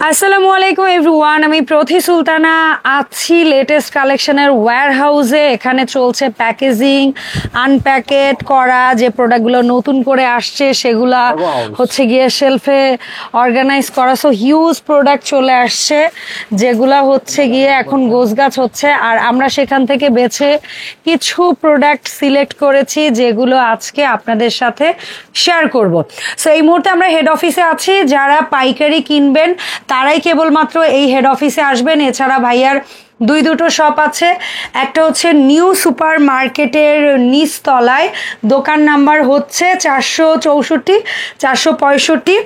আসসালামু আলাইকুম এভরিওয়ান, আমি প্রথি সুলতানা আছি লেটেস্ট কালেকশনের ওয়্যার হাউসে। এখানে চলছে প্যাকেজিং, আনপ্যাকেট করা যে প্রোডাক্টগুলো নতুন করে আসছে সেগুলা হচ্ছে গিয়ে শেলফে অর্গানাইজ করা। সো হিউজ প্রোডাক্ট চলে আসছে যেগুলা হচ্ছে গিয়ে এখন গোছগাছ হচ্ছে, আর আমরা সেখান থেকে বেছে কিছু প্রোডাক্ট সিলেক্ট করেছি যেগুলো আজকে আপনাদের সাথে শেয়ার করব। সো এই মুহূর্তে আমরা হেড অফিসে আছি। যারা পাইকারি কিনবেন তারাই কেবলমাত্র এই হেড অফিসে আসবেন। এছাড়া ভাইয়ার দুটো শপ আছে। একটা হচ্ছে নিউ সুপার মার্কেটের নিচতলায়, দোকান নাম্বার হচ্ছে 464, 465,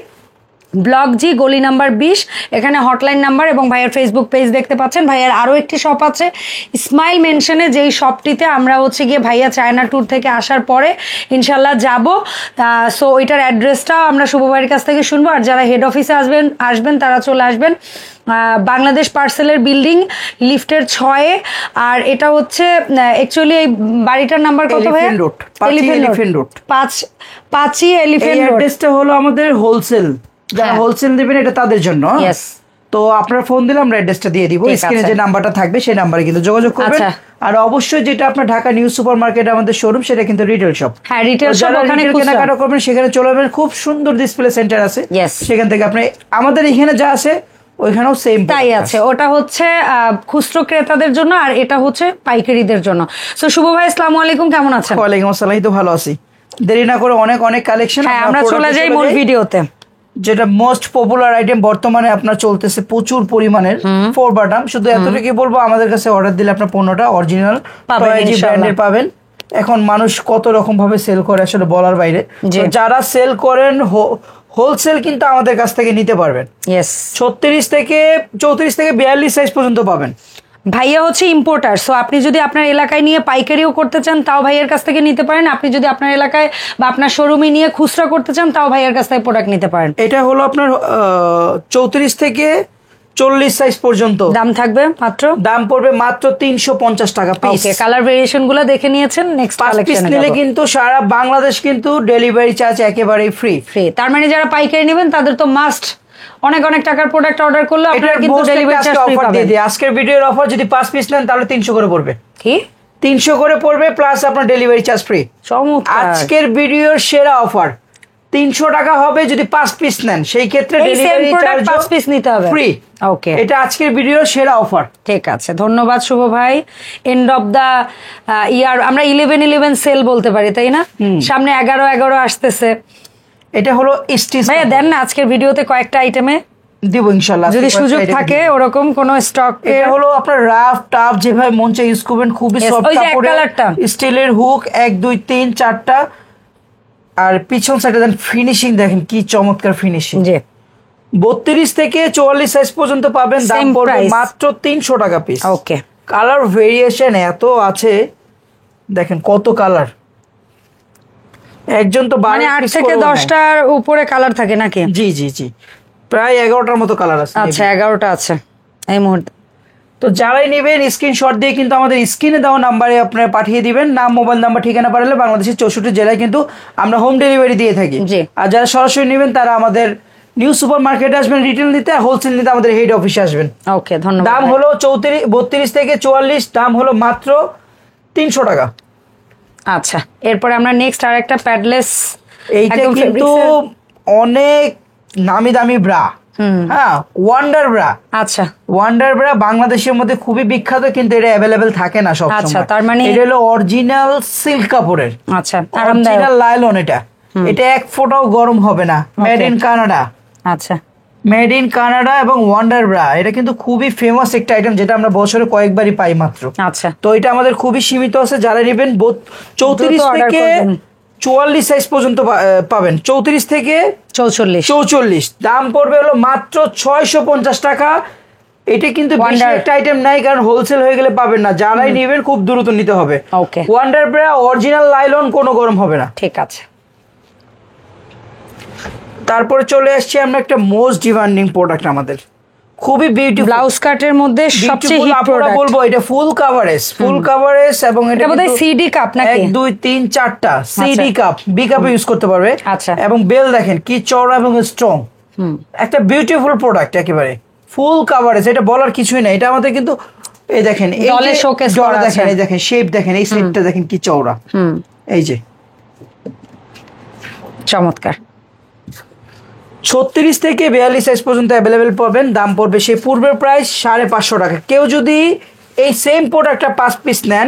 ব্লক জি, গলি নাম্বার 20। এখানে হটলাইন নাম্বার এবং ভাইয়ের ফেসবুক পেজ দেখতে পাচ্ছেন। ভাইয়ার আরও একটি শপ আছে স্মাইল মেনশনে, যেই শপটিতে আমরা হচ্ছে গিয়ে ভাইয়া চায়না ট্যুর থেকে আসার পরে ইনশাল্লাহ যাব। সো ওইটার অ্যাড্রেসটাও আমরা শুভ ভাইয়ের কাছ থেকে শুনবো। আর যারা হেড অফিসে আসবেন তারা চলে আসবেন বাংলাদেশ পার্সেলের বিল্ডিং, লিফটের 6-এ। আর এটা হচ্ছে অ্যাকচুয়ালি এই বাড়িটার নাম্বার কত ভাই? Elephant road 5 elephant road. অ্যাড্রেসটা হলো আমাদের হোলসেল, যারা হোলসেল নেবেন এটা তাদের জন্য। তো আপনার ফোন দিলে আমরা অ্যাড্রেসটা দিয়ে দিব, স্ক্রিনে যে নাম্বারটা থাকবে সেই নাম্বারে কিন্তু যোগাযোগ করবেন। আর অবশ্যই যেটা আপনার ঢাকা নিউ সুপার মার্কেট আমাদের শোরুম, সেটা কিন্তু রিটেল শপ। হ্যাঁ, রিটেল শপ। ওখানে কেনাকাটা করবেন সেখানে চলে যাবেন, খুব সুন্দর ডিসপ্লে সেন্টার আছে, সেখান থেকে আপনি আমাদের এখানে যা আছে ওইখানেও সেম তাই আছে। ওটা হচ্ছে খুচরো ক্রেতাদের জন্য আর এটা হচ্ছে পাইকারিদের জন্য। সো শুভ ভাই, আসসালামু আলাইকুম, কেমন আছেন? ওয়ালাইকুম আসসালাম, তো ভালো আছি। দেরি না করে অনেক কালেকশন, আমরা চলে যাই মূল ভিডিওতে। যেটা মোস্ট পপুলার আইটেম বর্তমানে আপনার চলতেছে প্রচুর পরিমাণের 4 বাটাম। শুধু এতটুকুই বলবো, আমাদের কাছে অর্ডার দিলে আপনার পণ্যটা অরিজিনাল ব্র্যান্ডের পাবেন। এখন মানুষ কত রকম ভাবে সেল করে আসলে বলার বাইরে। যারা সেল করেন হোলসেল কিন্তু আমাদের কাছ থেকে নিতে পারবেন। 36 থেকে 42 সাইজ পর্যন্ত পাবেন। ভাইয়া হচ্ছে ইম্পোর্টার। সো আপনি যদি আপনার এলাকায় নিয়ে পাইকারিও করতে চান তাও ভাইয়ের কাছ থেকে নিতে পারেন। আপনি যদি আপনার এলাকায় বা আপনার শোরুমে নিয়ে খুচরা করতে চান তাও ভাইয়ের কাছ থেকে প্রোডাক্ট নিতে পারেন। এটা হলো আপনার 34 থেকে 40 সাইজ পর্যন্ত দাম থাকবে মাত্র, দাম পড়বে মাত্র 350 টাকা পিস। কালার ভেরিয়েশন গুলো দেখে নিয়েছেন। নেক্সট কালেকশন নিলে কিন্তু সারা বাংলাদেশ কিন্তু ডেলিভারি চার্জ একেবারেই ফ্রি। তার মানে যারা পাইকারি নেবেন তাদের তো মাস্ট অনেক টাকার প্রোডাক্ট অর্ডার করলে আপনারা কিন্তু ডেলিভারি চার্জ ফ্রি পাবেন। আজকের ভিডিওর অফার, যদি 5 পিস নেন তাহলে 300 করে পড়বে। কি 300 করে পড়বে, প্লাস আপনার ডেলিভারি চার্জ ফ্রি। আজকের ভিডিওর সেরা অফার 300 টাকা হবে যদি 5 পিস নেন, সেই ক্ষেত্রে ডেলিভারি চার্জ 5 পিস নিতে হবে ফ্রি। ওকে, এটা আজকের ভিডিওর সেরা অফার। ঠিক আছে, ধন্যবাদ শুভ ভাই। এন্ড অফ দা ইয়ার আমরা 11 সেল বলতে পারি, তাই না? সামনে 11 আসতেছে। এটা হলো স্টিচ। ভাইয়া দেন না আজকের ভিডিওতে কয়েকটা আইটেমে দিব ইনশাআল্লাহ, যদি সুযোগ থাকে ওরকম কোন স্টক। এটা হলো আপনার রাফ টাফ যেভাবে মন চাই ইউজ করবেন, খুবই সফট কাপড়ের, স্টিলের হুক 1 2 3 4টা। আর পিছন সাইডে দেন ফিনিশিং দেখেন কি চমৎকার ফিনিশিং। জি, 32 থেকে 44 সাইজ পর্যন্ত পাবেন। দাম পড়বে মাত্র 300 টাকা পিস। ওকে, কালার ভেরিয়েশন এত আছে, দেখেন কত কালার। একজন তো মানে 8 থেকে 10টার উপরে কালার থাকে নাকি? জি, প্রায় 11টার মতো কালার আছে। আচ্ছা, 11টা আছে এই মুহূর্তে। তো যারাই নেবেন স্ক্রিনশট দিয়ে কিন্তু আমাদের স্ক্রিনে দেওয়া নাম্বারে আপনারা পাঠিয়ে দিবেন। নাম, মোবাইল নাম্বার, ঠিকানা পাঠালে বাংলাদেশের 64 জেলায় কিন্তু আমরা হোম ডেলিভারি দিয়ে থাকি। আর যারা সরাসরি নেবেন তারা আমাদের নিউ সুপার মার্কেটে আসবেন রিটেল নিতে, আর হোলসেল নিতে আমাদের হেড অফিসে আসবেন। ওকে, ধন্যবাদ। দাম হলো 32 থেকে 44, দাম হলো মাত্র 300 টাকা। আচ্ছা, এরপরে আমরা নেক্সট আরেকটা প্যাডলেস। এইটা কিন্তু অনেক নামি দামি ব্রা। হ্যাঁ, ওয়ান্ডার ব্রা। আচ্ছা, ওয়ান্ডার ব্রা বাংলাদেশের মধ্যে খুবই বিখ্যাত, কিন্তু এটা অ্যাভেলেবেল থাকে না সব সময়। আচ্ছা, তার মানে এটা হলো অরিজিনাল সিল্ক কাপড়ের। আচ্ছা, অরিজিনাল লাইলন। এটা এক ফোঁটাও গরম হবে না। Made in Canada. আচ্ছা, মেড ইন কানাডা এবং ওয়ান্ডার ব্রা এটা কিন্তু খুবই ফেমাস একটা আইটেম, যেটা আমরা বছরে কয়েকবারই পাই মাত্র। আচ্ছা, তো এটা আমাদের খুবই সীমিত আছে। যারা নেবেন 34 থেকে 44 সাইজ পর্যন্ত পাবেন। 34 থেকে 44 দাম পড়বে হলো মাত্র 650 টাকা। এটা কিন্তু বেশি একটা আইটেম নাই, কারণ হোলসেল হয়ে গেলে পাবেন না। যারাই নেবেন খুব দ্রুত নিতে হবে। ওকে, ওয়ান্ডার ব্রা অরিজিনাল লাইলন, কোনো গরম হবে না। ঠিক আছে। তারপরে চলে আসছি আমরা একটা মোস্ট ডিমান্ডিং প্রোডাক্ট, আমাদের খুবই বিউটিফুল ব্লাউজ কাটের মধ্যে সবচেয়ে হিট প্রোডাক্ট বলবো। এটা ফুল কাভারেজ এবং এটা বোধহয় সিডি কাপ নাকি? 1 2 3 4টা সিডি কাপ, বি কাপে ইউজ করতে পারবে। আচ্ছা, এবং বেল দেখেন কি চওড়া এবং স্ট্রং। একটা বিউটিফুল প্রোডাক্ট একেবারে। ফুল কাভারেজ, এটা বলার কিছুই না। এটা আমাদের কিন্তু এই দেখেন, এই ডলে শোকেস করা আছে, দেখেন, এই দেখেন শেপ দেখেন, এই সেটটা দেখেন কি চওড়া, এই যে চমৎকার। 36 থেকে 42 সাইজ পর্যন্ত অ্যাভেলেবেল পাবেন। দাম পড়বে সেই পূর্বের প্রাইস 550 টাকা। কেউ যদি এই সেম প্রোডাক্টটা 5 পিস নেন,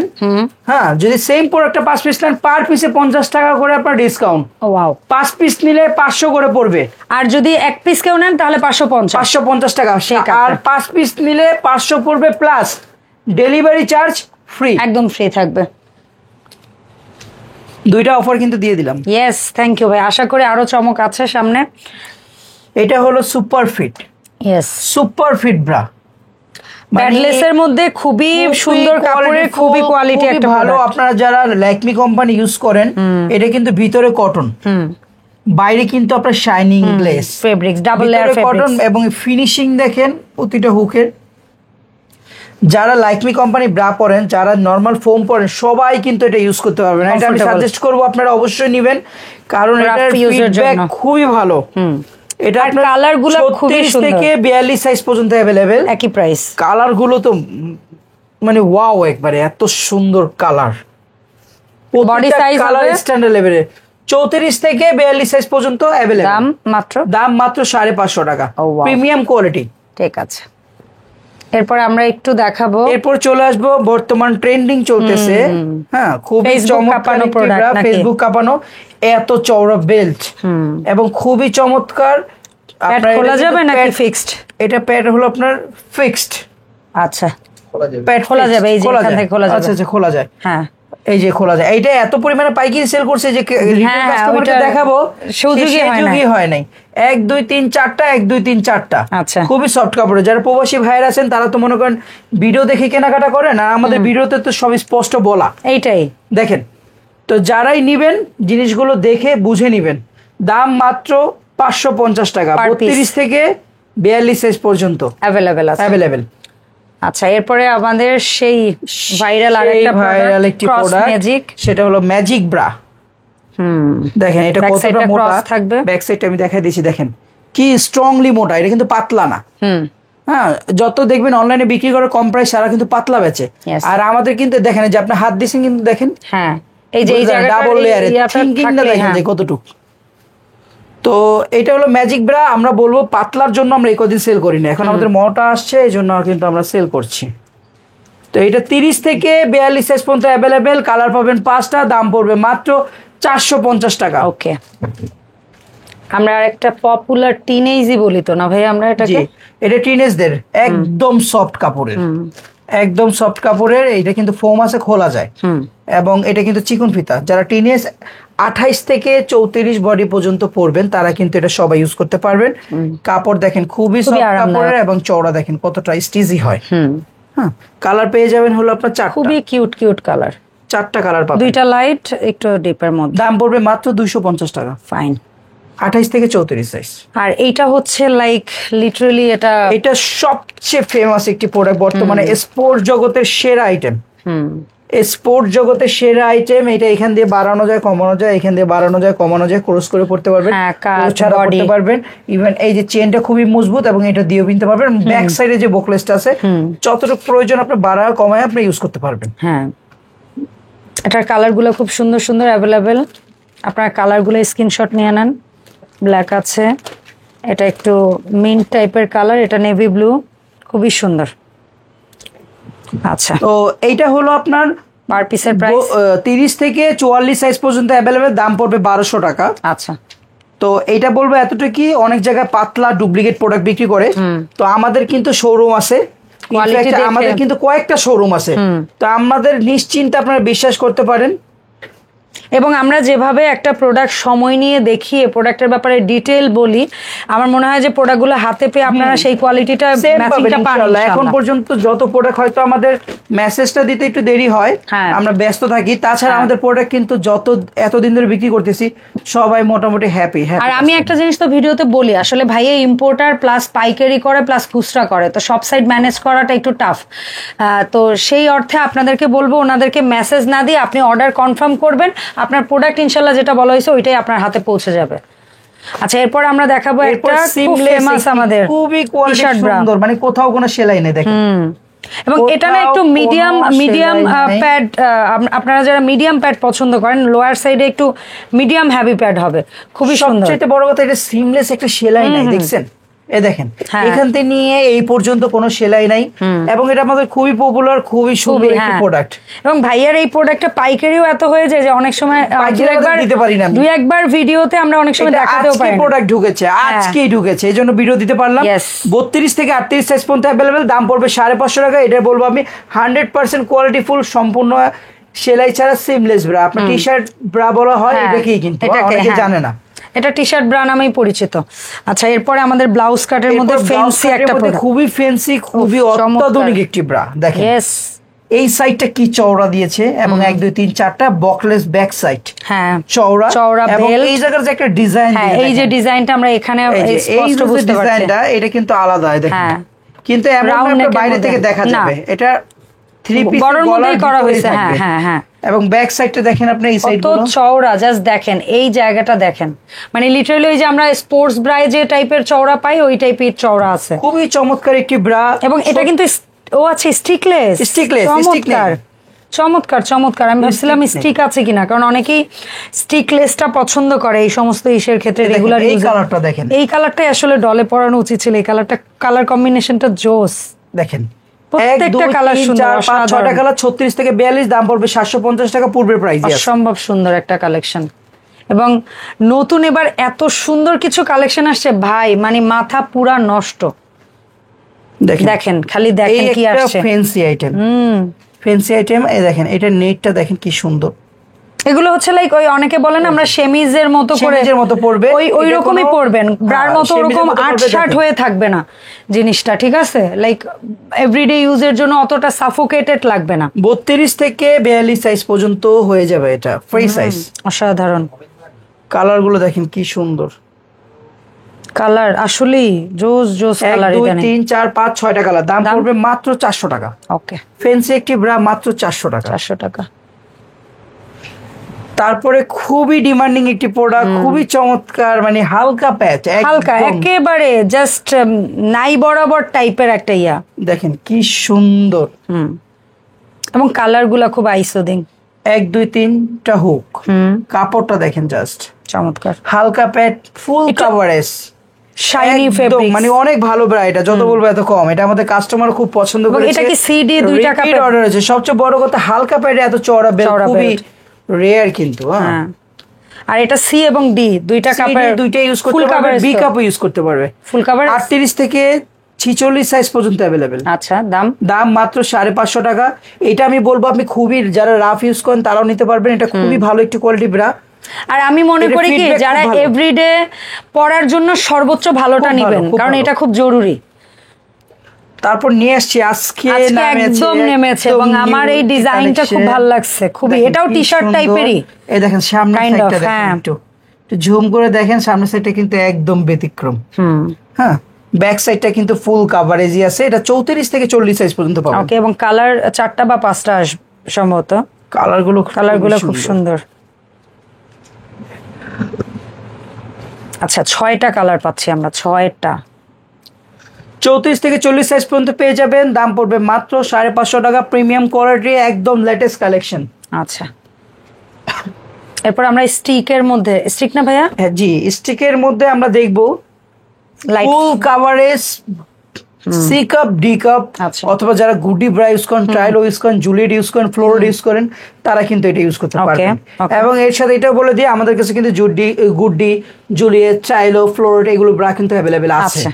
হ্যাঁ, যদি সেম প্রোডাক্টটা 5 পিস নেন, পার পিসে 50 টাকা করে আপনার ডিসকাউন্ট। ওয়াও, 5 piece নিলে 500 করে পড়বে। আর যদি 1 পিস কেউ নেন তাহলে 550 550 টাকা। ঠিক আছে। আর 5 পিস নিলে 500 পড়বে, প্লাস ডেলিভারি চার্জ ফ্রি, একদম ফ্রি থাকবে। দুইটা অফার কিন্তু দিয়ে দিলাম। ইয়েস, থ্যাংক ইউ ভাই। আশা করি আরো চমক আছে সামনে। এটা হলো super fit, yes, super fit bra, প্যাডলেসের মধ্যে খুবই সুন্দর কাপড়ের, খুবই কোয়ালিটি একটা ভালো। আপনারা যারা ল্যাকমি কোম্পানি ইউজ করেন, এটা কিন্তু ভিতরে কটন, বাইরে কিন্তু আপনার shining গ্লেস fabrics, double layer cotton, এবং ফিনিশিং দেখেন প্রতিটা হুকের। যারা লাইকমি কোম্পানি ব্রা পরেন, যারা নরমাল ফোম পরেন, সবাই কিন্তু এটা ইউজ করতে পারবেন। এটা আমি সাজেস্ট করব আপনারা অবশ্যই নেবেন, কারণ এটার ফিডব্যাক খুবই ভালো। এটা আপনার কালারগুলো খুবই সুন্দর, 36 থেকে 42 সাইজ পর্যন্ত अवेलेबल, একই প্রাইস। কালারগুলো তো মানে ওয়াও, একবারে এত সুন্দর colour. Body size colour standard লেভেলে 34 থেকে 42 সাইজ পর্যন্ত अवेलेबल। দাম মাত্র 550 টাকা, প্রিমিয়াম কোয়ালিটি। ঠিক আছে, এরপর আমরা একটু দেখাবো, এরপর চলে আসবো বর্তমান ট্রেন্ডিং চলতেছে, হ্যাঁ, খুবই চমৎকার প্রোডাক্ট, ফেসবুক কাঁপানো, এত চওড়া বেল্ট এবং খুবই চমৎকার। আপনার খোলা যাবে নাকি ফিক্সড? এটা প্যাড হলো আপনার ফিক্সড। আচ্ছা, প্যাড খোলা যাবে, এই যে এখান থেকে খোলা যাবে। আচ্ছা আচ্ছা, খোলা যায়, হ্যাঁ, এই যে খোলা যায়। এইটা এত পরিমাণে পাইকারি সেল করছে যে কাস্টমারকে দেখাবো সুযোগই হয় নাই। 1 2 3 4টা, 1 2 3 4টা। আচ্ছা, খুবই সফট কাপড়ে। যারা প্রবাসী ভাইয়ের আছেন, তারা তো মনে করেন ভিডিও দেখে কেনাকাটা করেন, আর আমাদের ভিডিওতে তো সব স্পষ্ট বলা, এইটাই দেখেন। তো যারাই নিবেন, জিনিসগুলো দেখে বুঝে নিবেন। দাম মাত্র 550 টাকা, 32 থেকে 42 সাইজ পর্যন্ত অ্যাভেলেবেল। আচ্ছা, এরপরে আমাদের সেই ভাইরাল একটি প্রোডাক্ট, ম্যাজিক, সেটা হলো ম্যাজিক ব্রা। দেখেন এটা কতটা মোটা থাকবে, ব্যাক সাইডটা আমি দেখাই দিয়েছি, দেখেন কি স্ট্রংলি মোটা। এটা কিন্তু পাতলা না। হ্যাঁ, যত দেখবেন অনলাইনে বিক্রি করে কম প্রাইস, সারা কিন্তু পাতলা বেচে। আর আমাদের কিন্তু দেখেন, যে আপনি হাত দিয়েছেন কিন্তু দেখেন, হ্যাঁ, এই যে ডাবল লেয়ারে থিংকিংটা দেখেন যে কতটুকু। তো এটা হলো ম্যাজিক ব্রা। আমরা বলবো পাতলার জন্য আমরা এই কদিন সেল করি না, এখন আমাদের মোটা আসছে, এই জন্য কিন্তু আমরা সেল করছি। তো এটা 30 থেকে 42 সাইজ পর্যন্ত অ্যাভেলেবেল। কালার পাবেন 5টা, দাম পড়বে মাত্র 450 টাকা। ওকে, আমরা একটা পপুলার টিনেজই বলি তো না ভাই আমরা এটাকে? এটা টিনেজদের একদম সফট কাপড়ের, একদম সফট কাপড়ের। এটা কিন্তু ফোম আছে, খোলা যায়, এবং এটা কিন্তু চিকন ফিতা। যারা টিনেজ 28 থেকে 34 বডি পর্যন্ত পরবেন, তারা কিন্তু এটা সবাই ইউজ করতে পারবেন। কাপড় দেখেন খুবই সফট কাপড়ের, এবং চওড়া দেখেন কতটা স্টিজি হয়। হ্যাঁ, কালার পেয়ে যাবেন হলো আপনার 4টা, খুবই কিউট কালার, 4টা কালার পাবেন, 2টা লাইট একটু ডিপের মধ্যে। দাম পড়বে মাত্র 250 টাকা। ফাইন, 28 থেকে 34 সাইজ। আর এইটা হচ্ছে লাইক লিটারালি এটা সবচেয়ে ফেমাস একটি প্রোডাক্ট বর্তমানে, স্পোর্ট জগতের সেরা আইটেম। স্পোর্ট জগতের সেরা আইটেম। এটা এখান দিয়ে বাড়ানো যায়, কমানো যায়, এখান দিয়ে বাড়ানো যায়, কমানো যায়, ক্রস করে পড়তে পারবেন, ছাড়া পড়তে পারবেন। ইভেন এই যে চেনটা খুবই মজবুত, এবং এটা দিয়েও কিনতে পারবেন। ব্যাক সাইডে যে বোকলেসটা আছে, যতটুকু প্রয়োজন আপনি বাড়ায় কমায় আপনি ইউজ করতে পারবেন। হ্যাঁ, এটার কালারগুলো খুব সুন্দর সুন্দর অ্যাভেলেবেল। আপনারা কালারগুলো স্ক্রিনশট নিয়ে নেন। ব্ল্যাক আছে, এটা একটু মিন্ট টাইপের কালার, এটা নেভি ব্লু, খুবই সুন্দর। আচ্ছা, তো এইটা হলো আপনার পার পিসের প্রাইস 30 থেকে 44 সাইজ পর্যন্ত অ্যাভেলেবেল, দাম পড়বে 1200 টাকা। আচ্ছা, তো এইটা বলবো এতটুকু কি, অনেক জায়গায় পাতলা ডুপ্লিকেট প্রোডাক্ট বিক্রি করে, তো আমাদের কিন্তু শোরুম আছে, আমাদের কিন্তু কয়েকটা শোরুম আছে, তো আমাদের নিশ্চিন্তে আপনারা বিশ্বাস করতে পারেন। এবং আমরা যেভাবে একটা প্রোডাক্ট সময় নিয়ে দেখিয়ে প্রোডাক্টের ব্যাপারে ডিটেল বলি, আমার মনে হয় যে প্রোডাক্টগুলো হাতে পেয়ে আপনারা সেই কোয়ালিটিটা ম্যাচিংটা পান। এখন পর্যন্ত যত প্রোডাক্ট হয়তো আমাদের মেসেজটা দিতে একটু দেরি হয়, আমরা ব্যস্ত থাকি, তাছাড়া আমাদের প্রোডাক্ট কিন্তু যত এতদিন ধরে বিক্রি করতেছি সবাই মোটামুটি হ্যাপি। আর আমি একটা জিনিস তো ভিডিওতে বলি, আসলে ভাইয়া ইম্পোর্টার প্লাস পাইকারি করে প্লাস খুচরা করে, তো সব সাইড ম্যানেজ করাটা একটু টাফ। তো সেই অর্থে আপনাদেরকে বলবো, ওনাদেরকে মেসেজ না দিয়ে আপনি অর্ডার কনফার্ম করবেন, আপনার প্রোডাক্ট ইনশাল্লাহ যেটা বলা হয়েছে ওইটাই আপনার হাতে পৌঁছে যাবে। আচ্ছা, এরপর আমরা দেখাবো একটা খুব সিমলেস ফেমাস আমাদের খুবই কোয়ালিটি টি-শার্ট ব্রা। সুন্দর, মানে কোথাও কোনো সেলাই নেই দেখেন। এবং এটা না একটু কোথাও মিডিয়াম কোনো মিডিয়াম সেলাই নাই। প্যাড, আপনারা যারা মিডিয়াম প্যাড পছন্দ করেন, লোয়ার সাইডে একটু মিডিয়াম হ্যাভি প্যাড হবে, খুবই সুন্দর। সবচেয়ে বড় কথা, এটা সিমলেস, একটা সেলাই নাই, দেখছেন? এ দেখেন, হ্যাঁ। এখান থেকে নিয়ে এই পর্যন্ত কোনো সেলাই নাই, এবং এটা আমাদের খুবই পপুলার, খুবই সুন্দর খুবই, একটি হ্যাঁ। প্রোডাক্ট। এবং ভাইয়ার এই প্রোডাক্টটা পাইকারিও এত হয়ে যায় যে অনেক সময় পাইকারি দিতে পারি না আমি। দুই একবার ভিডিওতে আমরা অনেক সময় দেখাতেও পারি না। প্রোডাক্ট ঢুকেছে, আজকেই ঢুকেছে, এই জন্য ভিডিও দিতে পারলাম। Yes. 32 থেকে 38 সাইজ পর্যন্ত অ্যাভেলেবেল, দাম পড়বে 550 টাকা। এটা বলবো আমি 100% কোয়ালিটি ফুল, সম্পূর্ণ সেলাই ছাড়া সিমলেস ব্রা। আপনার টি শার্ট ব্রা বলা হয় হ্যাঁ, এটাকেই, কিন্তু এটাকে, অনেকে হ্যাঁ। জানে না। এটা টি শার্ট ব্রা নামেই পরিচিত। আচ্ছা, এরপরে আমাদের ব্লাউজ কাটের মধ্যে এরপর blouse ফ্যান্সি cut এর একটা মধ্যে প্রোডাক্ট। খুবই ফ্যান্সি, খুবই চমৎকার। অত্যাধুনিক একটি ব্রা। দেখেন ইয়েস, এই সাইডটা কি চওড়া দিয়েছে, এবং 1 2 3 4টা বকলেস ব্যাক সাইড হ্যাঁ, চওড়া চওড়া এবং belt। এই জায়গার যে একটা ডিজাইন, হ্যাঁ, এই যে ডিজাইনটা আমরা এখানে স্পষ্ট বুঝতে পারছি। ডিজাইনটা এটা কিন্তু আলাদা, দেখেন। হ্যাঁ। কিন্তু এমন Round আপনার neck এর বাইরে মধ্যে। থেকে দেখা না। যাবে এটা 3 পিস বড়র মধ্যেই করা হয়েছে, হ্যাঁ হ্যাঁ হ্যাঁ। এবং ব্যাক সাইডটা দেখেন আপনি, এই সাইড কত চওড়া, জাস্ট দেখেন এই জায়গাটা দেখেন, মানে লিটারালি ওই যে আমরা স্পোর্টস ব্রায় যে টাইপের চওড়া পাই ওই টাইপের চওড়া আছে। খুবই চমৎকার একটি ব্রা। এবং এটা কিন্তু ও আছে স্টিকলেস। Stickless, চমৎকার চমৎকার চমৎকার। আমি ভাবছিলাম Stick নেই। স্টিক আছে কিনা, কারণ অনেকেই স্টিকলেসটা পছন্দ করে এই সমস্ত ইসের ক্ষেত্রে, দেখেন, রেগুলার এই কালারটা দেখেন। এই কালারটাই আসলে ডলে পরানো উচিত ছিল। এই কালারটা, কালার কম্বিনেশনটা জোস। দেখেন প্রত্যেকটা কালার সুন্দর, 4 5 6টা অসাধারণ। কালার, 36 থেকে 42, দাম পড়বে 750 টাকা, পূর্বের প্রাইস আছে। অসম্ভব সুন্দর একটা কালেকশন। এবং নতুন এবার এত সুন্দর কিছু কালেকশন আসছে ভাই, মানে মাথা পুরা নষ্ট। দেখেন খালি দেখেন কি আসছে। Fancy item, fancy item. এই দেখেন, এটা নেটটা দেখেন কি সুন্দর। এগুলো হচ্ছে লাইক ওই অনেকে বলেন আমরা শেমিজের মতো করে, সেমিজের মতো পড়বে, ওই এটা রকমই কোনো- পড়বেন, ব্রার হ্যাঁ, মতো সেমিজের ওরকম মতো আট পড়বে, শার্ট দেখেন। হয়ে থাকবে না জিনিসটা, ঠিক আছে? লাইক এভরিডে ইউজের জন্য অতটা সাফোকেটেড লাগবে না। 32 থেকে 42 সাইজ পর্যন্ত হয়ে যাবে, এটা ফ্রি সাইজ। অসাধারণ কালার গুলো দেখেন কি সুন্দর। কালার, আসলেই জোস জোস 1 কালার। 2 এটা 3 4 5 6টা কালার, দাম দাম? পড়বে মাত্র 400 টাকা। ওকে, ফ্যান্সি একটি ব্রা মাত্র 400 টাকা। 400 টাকা। তারপরে খুবই ডিমান্ডিং একটি প্রোডাক্ট, খুবই চমৎকার, মানে হালকা প্যাচ, হালকা একেবারে জাস্ট নাই বরাবর টাইপের একটা ইয়া। দেখেন কি সুন্দর। এবং কালার গুলা খুব আইসোদিং। 1 2 3টা হুক, কাপড়টা দেখেন জাস্ট চমৎকার, হালকা প্যাড, ফুল কাভারেজ, শাইনি একদম, ফেব্রিক, মানে অনেক ভালো ব্রা। এটা যত বলবো এত কম, এটা আমাদের কাস্টমার খুব পছন্দ এবং করেছে। এটা কি CD 2 টাকা অর্ডার হয়েছে। সবচেয়ে বড় কথা, হালকা প্যাডে এত চওড়া বেল চওড়া খুবই belt। রেয়ার কিন্তু। হ্যাঁ। আর এটা সি এবং ডি দুইটা কাপের, দুইটা ইউজ ফুল করতে পারবে, কাভারেজ, বি কাপও ইউজ করতে পারবে। ফুল কাভার। 38 থেকে 46 সাইজ পর্যন্ত অ্যাভেলেবেল। আচ্ছা, দাম? দাম মাত্র 550 টাকা। এটা আমি বলবো আপনি খুবই, যারা রাফ ইউজ করেন তারাও নিতে পারবেন। এটা খুবই ভালো একটি কোয়ালিটি ব্রা। আর আমি মনে এটা করি কি, feedback যারা খুব ভালো। এভরিডে পরার জন্য সর্বোচ্চ ভালোটা খুব ভালো, নেবেন, খুব কারণ ভালো। এটা খুব জরুরি। তারপর নিয়ে আসছি আজকে একদম নেমেছে, এবং আমার এই ডিজাইনটা খুব ভালো লাগছে খুবই। এটাও টি শার্ট টাইপেরই। এই দেখেন সামনের Kind of, সাইডটা দেখেন, হ্যাঁ। একটু জুম করে দেখেন, সামনের সাইডটা কিন্তু একদম ব্যতিক্রম। হ্যাঁ, ব্যাক সাইডটা কিন্তু ফুল কাভারেজই আছে। এটা 34 থেকে 40 সাইজ পর্যন্ত পাবেন। ওকে, এবং কালার 4টা বা 5টা আসবে সম্ভবত। কালারগুলো খুব সুন্দর। আচ্ছা, 6টা কালার পাচ্ছি আমরা, 6টা। 34 থেকে 40 সাইজ পর্যন্ত পেয়ে যাবেন, দাম পড়বে মাত্র 550 টাকা। প্রিমিয়াম কোয়ালিটি, একদম লেটেস্ট কালেকশন। আচ্ছা, এরপর আমরা স্টিকের মধ্যে, স্টিক না ভাইয়া? হ্যাঁ জি, স্টিকের মধ্যে আমরা দেখবো light full coverage, C cup, D cup, আচ্ছা। অথবা যারা গুডি ব্রা ইউজ করেন, ট্রাইল ইউজ করেন, জুলিয়েট ইউজ করেন, ফ্লোরেড ইউজ করেন, তারা কিন্তু এটা ইউজ করতে Okay, পারবেন। okay. এবং এর সাথে এটা বলে দিয়ে, আমাদের কাছে কিন্তু গুডি, জুলিয়েট, ট্রাইলো, ফ্লোরেড এগুলো ব্রা কিন্তু অ্যাভেলেবেল আছে। আচ্ছা,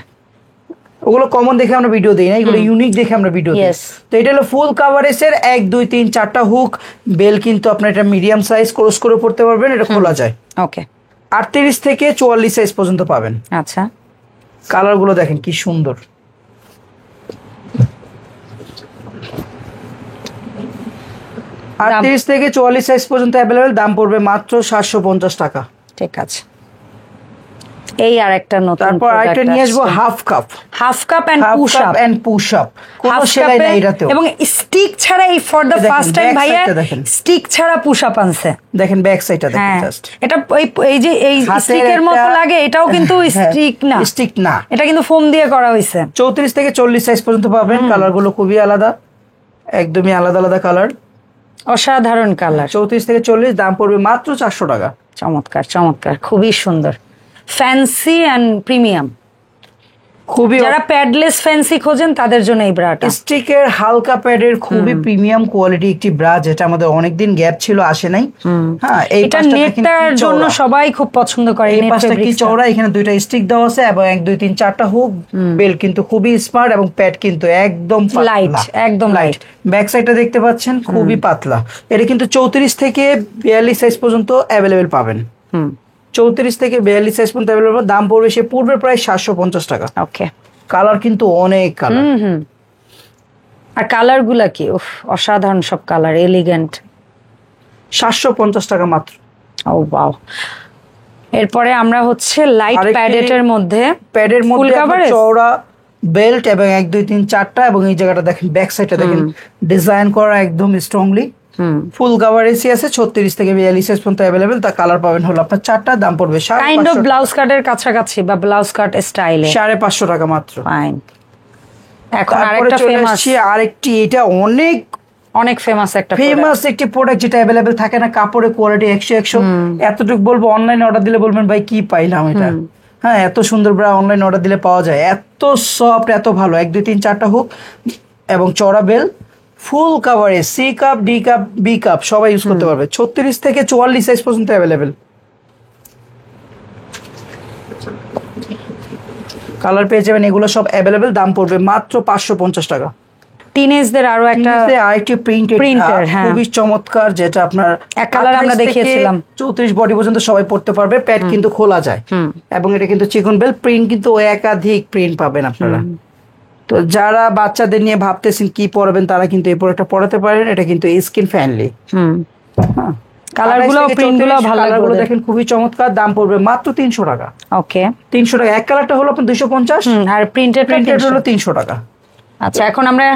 ওগুলো কমন দেখে আমরা ভিডিও দিই না, এগুলো ইউনিক দেখে আমরা ভিডিও দিই। Yes. তো এটা হলো ফুল কাভারেজের 1 2 3 4টা হুক বেল, কিন্তু আপনার এটা মিডিয়াম সাইজ ক্রস করে পড়তে পারবেন, এটা খোলা যায়। ওকে, 38 থেকে 44 সাইজ পর্যন্ত পাবেন। আচ্ছা। কালারগুলো দেখেন কি সুন্দর। 38 থেকে 44 সাইজ পর্যন্ত অ্যাভেলেবেল, দাম পড়বে মাত্র 750 টাকা। ঠিক আছে। এই আর একটা নতুন তারপর আরেকটা নিয়ে আসবো half cup and push up কোনো সেলাই নাই এটাতেও, এবং স্টিক ছাড়া এই ফর দ্য ফার্স্ট টাইম ভাইয়া স্টিক ছাড়া পুশ আপ আনছে। দেখেন ব্যাক সাইডটা দেখেন জাস্ট, এটা এই যে এই স্টিকের মতো লাগে, এটাও কিন্তু স্টিক না, এটা কিন্তু ফোম দিয়ে করা হয়েছে। 34 থেকে 40 সাইজ পর্যন্ত পাবেন। কালার গুলো খুবই আলাদা, একদমই আলাদা আলাদা কালার, অসাধারণ কালার। 34 থেকে 40, দাম পড়বে মাত্র 400 টাকা। চমৎকার চমৎকার, খুবই সুন্দর, ফ্যান্সি এন্ড প্রিমিয়াম। খুবই, যারা প্যাডলেস ফ্যান্সি খোঁজেন তাদের জন্য এই ব্রাটা। স্টিকের হালকা প্যাডের খুবই প্রিমিয়াম কোয়ালিটি একটি ব্রা, যেটা আমাদের অনেকদিন গ্যাপ ছিল, আসে নাই। হ্যাঁ, এটা নেটটার জন্য সবাই খুব পছন্দ করে। এই পাশটা কি চওড়া, এখানে দুইটা স্টিক দেওয়া আছে এবং 1 2 3 4টা হুক। বেল কিন্তু খুবই স্মার্ট এবং প্যাড কিন্তু একদম লাইট, একদম লাইট। ব্যাক সাইডটা দেখতে পাচ্ছেন খুবই পাতলা। এটা কিন্তু 34 থেকে 42 সাইজ পর্যন্ত অ্যাভেলেবেল পাবেন। 34 থেকে 42 সাইজ পর্যন্ত অ্যাভেলেবল। দাম পড়বে সে পূর্বে প্রায় 750 টাকা। ওকে, কালার কিন্তু অনেক কালার। আর কালার গুলা কি অসাধারণ, সব কালার এলিগেন্ট। 750 টাকা মাত্র। ও ওয়াও। এরপরে আমরা হচ্ছে লাইট প্যাডেটের মধ্যে, প্যাডের মধ্যে চওড়া বেল্ট এবং 1 2 3 4টা, এবং এই জায়গাটা দেখেন ব্যাক সাইডটা দেখেন ডিজাইন করা একদম স্ট্রংলি। ফুল কভার এসি আছে। 36 থেকে 42 সাইজ পর্যন্ত अवेलेबल। তা কালার পাবেন হলো আপনার 4টা, দাম পড়বে কাইন্ড অফ ব্লাউজ কাটের কাছাকাছি বা ব্লাউজ কাট স্টাইলে 550 টাকা মাত্র। ফাইন। এখন আরেকটা ফেমাস, আরেকটি, এটা অনেক ফেমাস একটি প্রোডাক্ট যেটা अवेलेबल থাকে না, কাপড়ের কোয়ালিটি 100 এতটুকু বলবো, অনলাইনে অর্ডার দিলে বলবেন ভাই কি পাইলাম এটা। হ্যাঁ, এত সুন্দর ব্রা অনলাইন অর্ডার দিলে পাওয়া যায়, এত সফট, এত ভালো। 1 2 3 4টা হুক এবং চওড়া বেল, ফুল কাভারে C cup, D cup, B cup সবাই ইউজ করতে পারবে। 36 থেকে 44 সাইজ পর্যন্ত অ্যাভেলেবেল। কালার পেয়ে যাবেন, এগুলো সব অ্যাভেলেবেল। দাম পড়বে মাত্র 550 টাকা। টিনেজদের আরেকটি প্রিন্টার খুবই চমৎকার, যেটা আপনার এক কালার আমরা দেখিয়েছিলাম। 34 বডি পর্যন্ত সবাই পড়তে পারবে। প্যাড কিন্তু খোলা যায় এবং এটা কিন্তু চিকন বেল প্রিন্ট, কিন্তু একাধিক প্রিন্ট পাবেন আপনারা। তো যারা বাচ্চাদের নিয়ে ভাবতেছেন কি পরাবেন, তারা কিন্তু এই প্রোডাক্টটা পরাতে পারেন। এটা কিন্তু স্কিন ফ্রেন্ডলি। কালারগুলো, প্রিন্টগুলো ভালো লাগলো, দেখেন খুবই চমৎকার। দাম পড়বে মাত্র 300 টাকা। ওকে, 300 টাকা। এক কালারটা হলো আপনার 250 আর প্রিন্টেড হলো 300 টাকা। আচ্ছা, এখন আমরা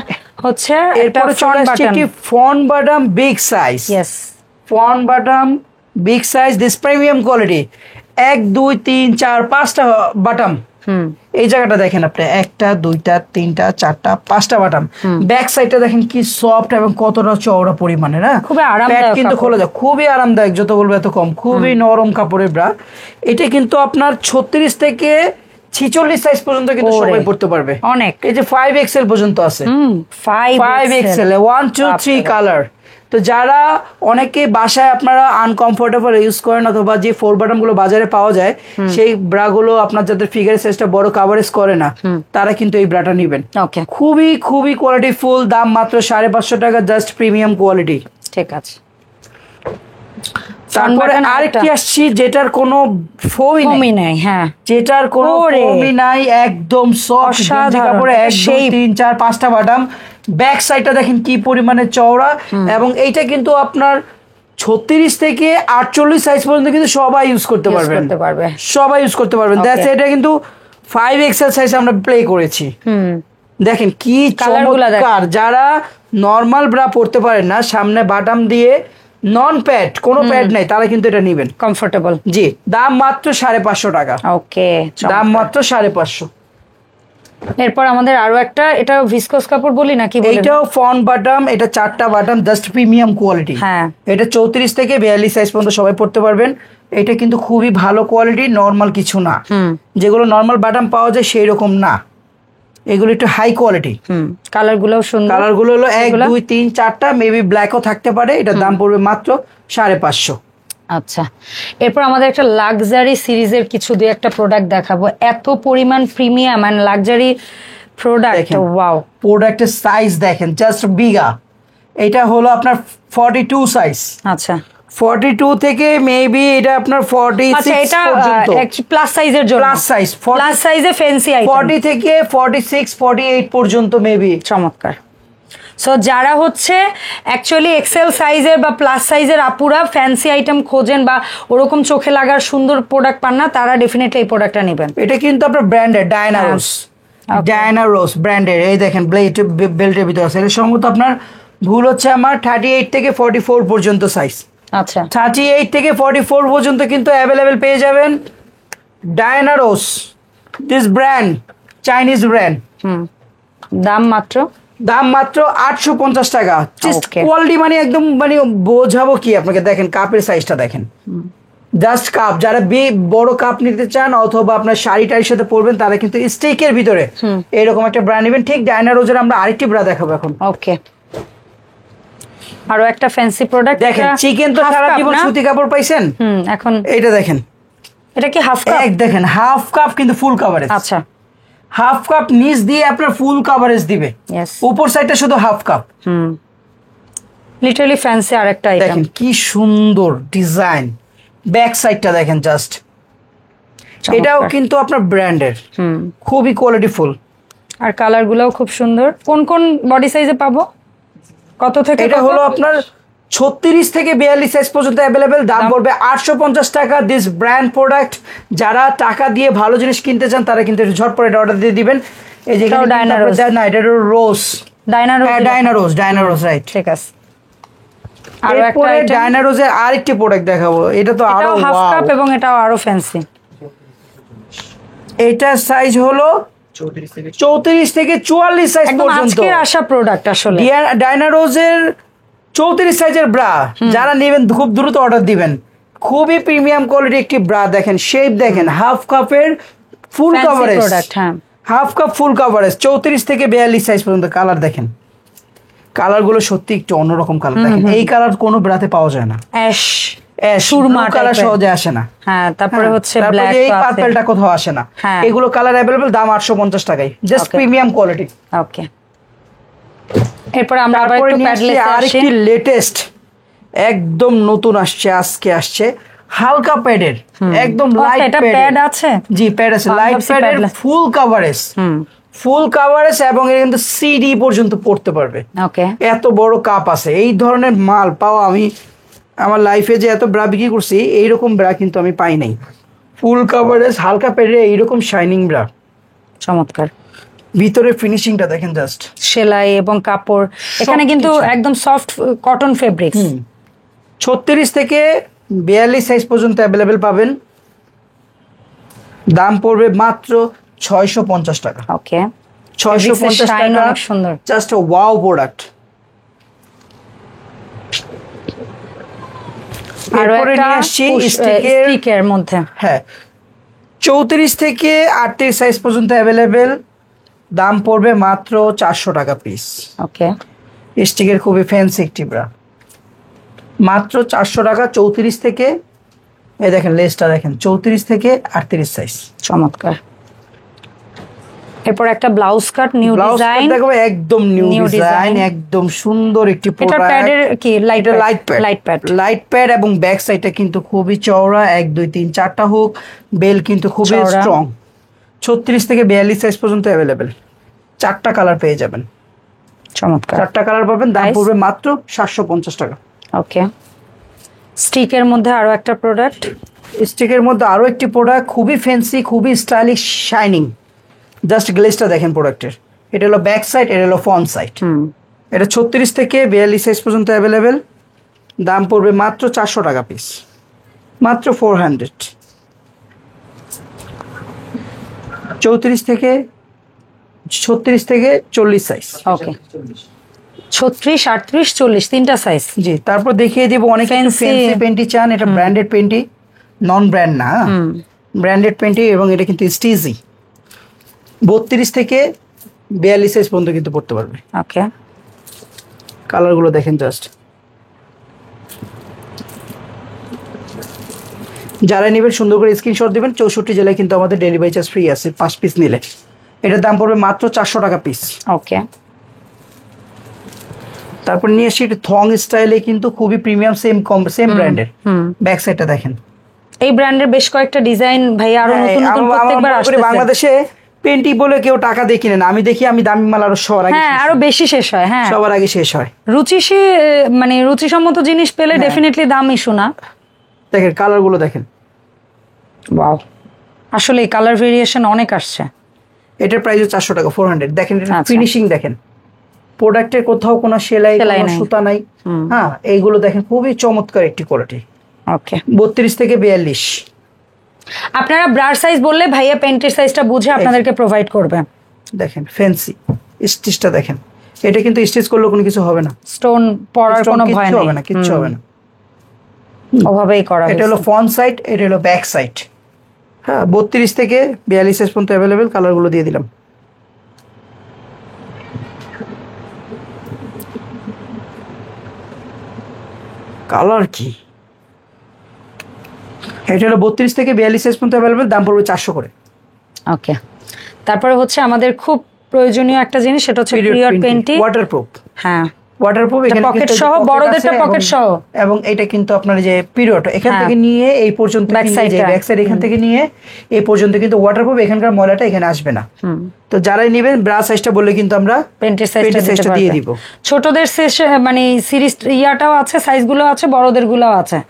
হচ্ছে এরপরে চলে আসছে একটি front button big size. Front button big size, this premium quality. 1 2 3 4 5টা বাটাম। এই জায়গাটা দেখেন আপনি, 1টা 2টা 3টা 4টা 5টা বাটাম। ব্যাক সাইডটা দেখেন কি সফট এবং কতটা চওড়া পরিমাণে, না খুবই আরামদায়ক, কিন্তু খোলা যায়, খুবই আরামদায়ক, যত বলবো এত কম। খুবই নরম কাপড়ের ব্রা। এটা কিন্তু আপনার 36 থেকে 46 সাইজ পর্যন্ত কিন্তু সবাই পড়তে পারবে। অনেক, এই যে 5XL পর্যন্ত আছে। 5XL 1 2 3 colour. তো যারা অনেকে বাসায় আপনারা আনকমফোর্টেবল ইউজ করেন, অথবা যে 4 বাটন গুলো বাজারে পাওয়া যায়, সেই ব্রা গুলো আপনার যাদের ফিগার সাইজটা বড় কাভারেজ করে না, তারা কিন্তু এই ব্রাটা নেবেন। খুবই খুবই কোয়ালিটি ফুল। দাম মাত্র 550 টাকা, জাস্ট প্রিমিয়াম কোয়ালিটি। ঠিক আছে। তারপরে আরেকটি আসছি, যেটার কোনো ফোমই নাই। হ্যাঁ, যেটার কোনো ফোমই নাই, একদম সফট কাপড়ে 1 2 3 4 5টা বাটাম। ব্যাক সাইডটা দেখেন কি পরিমাণে চওড়া, এবং এইটা কিন্তু আপনার 36 থেকে 48 সাইজ পর্যন্ত কিন্তু সবাই ইউজ করতে পারবেন। সবাই ইউজ করতে পারবেন। দ্যাটস এটা কিন্তু 5XL সাইজ আমরা প্লে করেছি। দেখেন কি চমৎকার। যারা নরমাল ব্রা পরতে পারেন না, সামনে বাটাম দিয়ে, নন প্যাড, কোনো প্যাড নাই, তারা কিন্তু এটা নেবেন কমফোর্টেবল। জি, দাম মাত্র 550 টাকা। ওকে, দাম মাত্র 550। এরপর আমাদের আরো একটা, এটা ভিসকস কাপড় বলি নাকি বলেন? এটাও ফন বাটাম, এটা 4টা বাটাম, জাস্ট প্রিমিয়াম কোয়ালিটি। হ্যাঁ, এটা 34 থেকে 42 সাইজ পর্যন্ত সবাই পড়তে পারবেন। এটা কিন্তু খুবই ভালো কোয়ালিটি, নরমাল কিছু না। যেগুলো নরমাল বাটাম পাওয়া যায় সেই রকম না, এগুলো একটু হাই কোয়ালিটি। কালারগুলো সুন্দর। কালারগুলো হলো 1 2 3 4টা, মেবি ব্ল্যাকও থাকতে পারে। এটার দাম পড়বে মাত্র 550। আচ্ছা, এরপর আমাদের একটা লাক্সারি সিরিজের কিছু দুই একটা প্রোডাক্ট দেখাবো। এত পরিমাণ premium and luxury product. Wow, প্রোডাক্টের সাইজ দেখেন, জাস্ট বিগা। এটা হলো আপনার 42 সাইজ। আচ্ছা, 42 থেকে মেবি এটা আপনার 46 পর্যন্ত, প্লাস সাইজের জন্য। প্লাস সাইজে ফ্যান্সি আইটেম 40 থেকে 46 48 পর্যন্ত মেবি। চমৎকার। সো যারা হচ্ছে অ্যাকচুয়ালি এক্সেল সাইজের বা প্লাস সাইজের আপুরা ফ্যান্সি আইটেম খোঁজেন বা ওরকম চোখে লাগার সুন্দর প্রোডাক্ট পান না, তারা ডেফিনেটলি এই প্রোডাক্টটা নেবেন। এটা কিন্তু আপনার ব্র্যান্ডেড ডায়না রোজ, ডায়না রোজ ব্র্যান্ডের। এই দেখেন বেল্টের ভিতরে আছে। এটা সম্ভবত আপনার ভুল হচ্ছে আমার 38 থেকে 44 পর্যন্ত সাইজ। আচ্ছা 38 থেকে 44 পর্যন্ত কিন্তু অ্যাভেলেবেল পেয়ে যাবেন Diana rose, this brand, Chinese brand. দাম মাত্র 850 টাকা। কোয়ালিটি মানে একদম মানে বোঝাবো কি আপনাকে, দেখেন কাপের সাইজটা দেখেন, জাস্ট কাপ। যারা বড় কাপ নিতে চান অথবা আপনার শাড়ি টাড়ির সাথে পরবেন তারা কিন্তু স্টেকের ভিতরে এরকম একটা ব্র্যান্ড নেবেন। ঠিক ডায়না রোজের আমরা আরেকটি ব্রা দেখাবো এখন। ওকে, আরো একটা ফ্যান্সি প্রোডাক্ট দেখেন। চিকেন তো সারা জীবন সুতি কাপড় পাইছেন, এখন এটা দেখেন, এটা কি হাফ কাপ? দেখেন হাফ কাপ কিন্তু ফুল কভারেজ। আচ্ছা, হাফ কাপ নিচ দিয়ে আপনার ফুল কভারেজ দিবে, উপর সাইডটা শুধু হাফ কাপ। লিটারালি ফ্যান্সি আরেকটা আইটেম। দেখেন কি সুন্দর ডিজাইন, ব্যাক সাইডটা দেখেন জাস্ট। এটাও কিন্তু আপনার ব্র্যান্ডের, খুবই কোয়ালিটিফুল। আর কালার গুলোও খুব সুন্দর। কোন কোন বডি সাইজে পাবো, কত থেকে? এটা হলো আপনার 36 থেকে 42 সাইজ পর্যন্ত অ্যাভেলেবেল। দাম পড়বে 850 টাকা। দিস ব্র্যান্ড প্রোডাক্ট, যারা টাকা দিয়ে ভালো জিনিস কিনতে চান তারা কিন্তু ঝটপট এটা অর্ডার দিয়ে দিবেন। এই যে ডায়না রোজ, না এটা রোজ, ডায়না রোজ, ডায়না রোজ রাইট, ঠিক আছে। আর একটা ডায়না রোজের আরেকটি প্রোডাক্ট দেখাবো। এটা তো আরো হাফ কাপ এবং এটাও আরো ফ্যান্সি। এটা সাইজ হলো 34 থেকে 44 সাইজ পর্যন্ত। আজকের আসা প্রোডাক্ট আসলে ডায়না রোজের 34 সাইজের ব্রা, যারা নেবেন খুব দ্রুত অর্ডার দিবেন। খুবই প্রিমিয়াম কোয়ালিটি একটি ব্রা। দেখেন শেপ দেখেন, হাফ কাপের ফুল কভারেজ, হাফ কাপ ফুল কভারেজ 34 থেকে 42 সাইজ পর্যন্ত। কালার দেখেন, কালার গুলো সত্যি একটু অন্যরকম কালার। দেখেন এই কালার কোনো ব্রাতে পাওয়া যায় না, অ্যাশ সুরমা কালার সহজে আসে না। হ্যাঁ, তারপরে হচ্ছে ব্ল্যাক, এই পার্পলটা কোথাও আসে না। এগুলো কালার অ্যাভেলেবল, দাম 850 টাকায়, জাস্ট প্রিমিয়াম কোয়ালিটি। ওকে, এরপর আমরা আবার একটু প্যাডলেস আরেকটি লেটেস্ট একদম নতুন আসছে, আজকে আসছে হালকা প্যাডের, একদম লাইট প্যাড আছে। জি প্যাড আছে, লাইট প্যাডের ফুল কভারেজ, ফুল কভারেজ এবং এটা কিন্তু সিডি পর্যন্ত পড়তে পারবে। ওকে, এত বড় কাপ আছে। এই ধরনের মাল পাওয়া আমি আমার লাইফে যে এত ব্রা বিক্রি করছি এইরকম ব্রা কিন্তু আমি পাই নাই। ফুল কভারেজ হালকা প্যাডে এইরকম শাইনিং ব্রা, চমৎকার। ভিতরের ফিনিশিংটা দেখেন জাস্ট, সেলাই এবং কাপড় এখানে কিন্তু একদম সফট কটন ফেব্রিক্স। 36 থেকে 42 সাইজ পর্যন্ত অ্যাভেলেবেল পাবেন। দাম পড়বে মাত্র 650 টাকা। ওকে, 650 টাকা, সুন্দর, জাস্ট ওয়াও প্রোডাক্ট। আরো একটা স্টিকের মধ্যে, হ্যাঁ 34 থেকে 38 সাইজ পর্যন্ত অ্যাভেলেবেল। দাম পড়বে মাত্র 400 টাকা পিস। ওকে, স্টিকের খুবই ফ্যান্সি একটি ব্রা, মাত্র 400 টাকা। 34 থেকে, এই দেখেন লেসটা দেখেন, 34 থেকে 38 সাইজ, চমৎকার। এরপর একটা ব্লাউজ কাট, নিউ ডিজাইন দেখো, একদম নিউ ডিজাইন, একদম সুন্দর একটি প্রোডাক্ট। এটা প্যাডের কি লাইট প্যাড এবং ব্যাক সাইডটা কিন্তু খুবই চওড়া, 1 2 3 4টা হুক, বেল কিন্তু খুবই স্ট্রং। 36 থেকে 42 সাইজ পর্যন্ত অ্যাভেলেবেল। 4টা কালার পেয়ে যাবেন, চমৎকার 4টা কালার পাবেন। দাম পড়বে মাত্র 750 টাকা। ওকে, স্টিকের মধ্যে আরো একটা প্রোডাক্ট, স্টিকের মধ্যে আরো একটি প্রোডাক্ট, খুবই ফ্যান্সি, খুবই স্টাইলিশ, শাইনিং। জাস্ট গ্লেজটা দেখেন প্রোডাক্টের। এটা হলো ব্যাক সাইড, এটা হলো ফ্রন্ট সাইড। এটা 36 থেকে 42 সাইজ পর্যন্ত অ্যাভেলেবেল। দাম পড়বে মাত্র 400 টাকা পিস, মাত্র 400। 36 থেকে 40 সাইজ। ওকে, 36 38 40 তিনটা সাইজ। জি, তারপর দেখিয়ে দিব অনেক ফ্যান্সি পেন্টি চান। এটা ব্র্যান্ডেড পেন্টি, নন ব্র্যান্ড না, ব্র্যান্ডেড পেন্টি, এবং এটা কিন্তু স্টিজি। 32 থেকে 42 সাইজ পর্যন্ত কিন্তু পড়তে পারবে। ওকে, কালারগুলো দেখেন জাস্ট। যারা নেবেন সুন্দর করে স্ক্রিনশট দিবেন। 64 জেলায় কিন্তু আমাদের ডেলিভারি চার্জ ফ্রি আছে 5 পিস নিলে। এটার দাম পড়বে মাত্র 400 টাকা পিস। ওকে, তারপর নিয়ে আসি থং স্টাইলে, কিন্তু খুবই প্রিমিয়াম, সেম ব্র্যান্ডের। ব্যাক সাইডটা দেখেন, এই ব্র্যান্ডের বেশ কয়েকটা ডিজাইন ভাই আরো নতুন নতুন প্রত্যেকবার আসছে। বাংলাদেশে পেন্টি বলে কেউ টাকা দিয়ে কিনে না, আমি দেখি আমি দামি মাল আরো সবার আগে হ্যাঁ আরো বেশি শেষ হয়। হ্যাঁ সবার আগে শেষ হয়। মানে রুচিসম্মত জিনিস পেলে ডেফিনেটলি দাম ইস্যু না। দেখেন কালার গুলো দেখেন, ওয়াও আসলে কালার ভেরিয়েশন অনেক আসছে। এটার প্রাইস 400 টাকা 400। দেখেন এটা আচ্ছা। ফিনিশিং দেখেন, প্রোডাক্টের কোথাও কোনো সেলাই সেলাই কোনো নাই। সুতা নাই। হ্যাঁ এইগুলো দেখেন খুবই চমৎকার একটি কোয়ালিটি। ওকে 32 থেকে 42। আপনারা ব্রার সাইজ বললে ভাইয়া প্যান্টের সাইজটা বুঝে আপনাদেরকে প্রোভাইড করবে। দেখেন ফ্যান্সি স্টিচটা দেখেন, এটা কিন্তু স্টিচ করলে কোনো কিছু হবে না, স্টোন পড়ার কোনো ভয় কিচ্ছু নেই, হবে না, কিচ্ছু হবে না। ওভাবেই করা এটা হলো ফ্রন্ট সাইড, এটা হলো ব্যাক সাইড। হ্যাঁ 32 থেকে 42 সাইজ পর্যন্ত অ্যাভেলেবেল। কালারগুলো দিয়ে দিলাম। কালার কি, এটা হলো 32 থেকে 42 সাইজ পর্যন্ত অ্যাভেলেবেল, দাম পড়বে 400 করে। ওকে তারপরে হচ্ছে আমাদের খুব প্রয়োজনীয় একটা জিনিস, সেটা হচ্ছে পিরিয়ড পেন্টি, ওয়াটারপ্রুফ। হ্যাঁ ওয়াটারপ্রুফ, এখানে পকেট কিন্তু সহ, pocket বড়দের আছে পকেট সহ। এবং এটা কিন্তু আপনার যে পিরিয়ড এখান থেকে নিয়ে এই পর্যন্ত, Back side টা। ব্যাক সাইড এখান থেকে নিয়ে এই পর্যন্ত কিন্তু ওয়াটারপ্রুফ, এখানকার ময়লাটা এখানে আসবে না। তো যারাই নেবেন ব্রা সাইজটা বললে কিন্তু আমরা পেন্টের পেন্টের সাইজটা দিয়ে দিব। ছোটদের মানে সিরিজ ইয়াটাও আছে, সাইজগুলো আছে, বড়দের গুলোও আছে।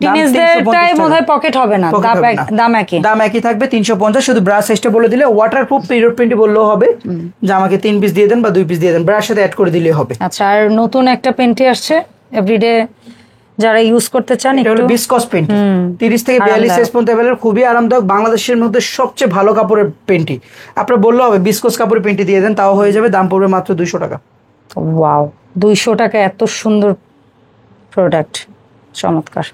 টিনেজদেরটাই বোধহয় পকেট হবে না, দাম একই থাকবে 350। শুধু ব্রা সাইজটা বলে দিলে ওয়াটারপ্রুফ পিরিয়ড পেন্টি বললেও হবে যে আমাকে 3 পিস দিয়ে দেন বা 2 পিস দিয়ে দেন, ব্রার সাথে অ্যাড করে দিলেই হবে। আচ্ছা আর নতুন একটা পেন্টি আসছে এভরিডে যারা ইউজ করতে চান, এটা হলো বিসকস পেন্টি, 30 থেকে 42 সাইজ পর্যন্ত अवेलेबल, খুবই আরামদায়ক, বাংলাদেশের মধ্যে সবচেয়ে ভালো কাপড়ের পেন্টি। আপনারা বললে হবে বিসকস কাপড়ের পেন্টি দিয়ে দেন, তাও হয়ে যাবে। দাম পড়বে মাত্র 200 টাকা। ওয়াও 200 টাকা, এত সুন্দর প্রোডাক্ট, চমৎকার।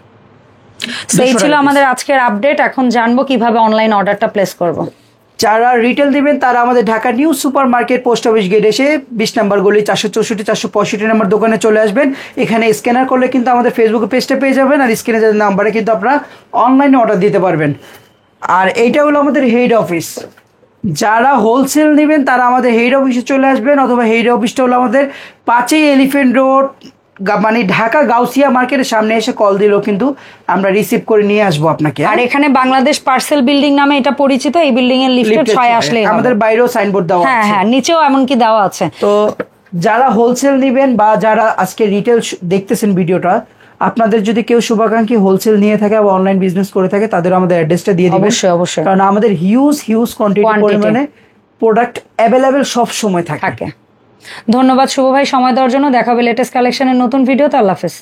সেই ছিল আমাদের আজকের আপডেট। এখন জানবো কিভাবে অনলাইন অর্ডারটা প্লেস করব। যারা রিটেল দিবেন তারা আমাদের Dhaka new super market post office gate এসে 20 নম্বর গলি 464 465 নম্বর দোকানে চলে আসবেন। এখানে স্ক্যানার করলে কিন্তু আমাদের ফেসবুকে পেজটা পেয়ে যাবেন, আর স্ক্রিনে যে নাম্বারে কিন্তু আপনারা অনলাইনে অর্ডার দিতে পারবেন। আর এইটা হলো আমাদের হেড অফিস। যারা হোলসেল নেবেন তারা আমাদের হেড অফিসে চলে আসবেন, অথবা হেড অফিসটা হলো আমাদের 5 এলিফ্যান্ট রোড, মানে ঢাকা গাউসিয়া মার্কেটের সামনে এসে কল দিলেও কিন্তু আমরা রিসিভ করে নিয়ে আসবো আপনাকে। আর এখানে বাংলাদেশ পার্সেল বিল্ডিং নামে এটা পরিচিত, এই বিল্ডিং এর লিফটে 6 আসলে আমাদের বাইরেও সাইনবোর্ড দেওয়া আছে। হ্যাঁ হ্যাঁ নিচেও এমনকি দেওয়া আছে। তো যারা হোলসেল নেবেন বা যারা আজকে রিটেল দেখতেছেন ভিডিওটা, আপনাদের যদি কেউ শুভাকাঙ্ক্ষী হোলসেল নিয়ে থাকে বা অনলাইন বিজনেস করে থাকে, তাদের আমাদের অ্যাড্রেসটা দিয়ে দিবেন। অবশ্যই অবশ্যই, কারণ আমাদের হিউজ কোয়ান্টিটি পরিমাণে প্রোডাক্ট অ্যাভেলেবেল সব সময় থাকে। ধন্যবাদ শুভ ভাই সময় দেওয়ার জন্য। দেখা হবে লেটেস্ট কালেকশনের নতুন ভিডিওতে। আল্লাহ হাফেজ।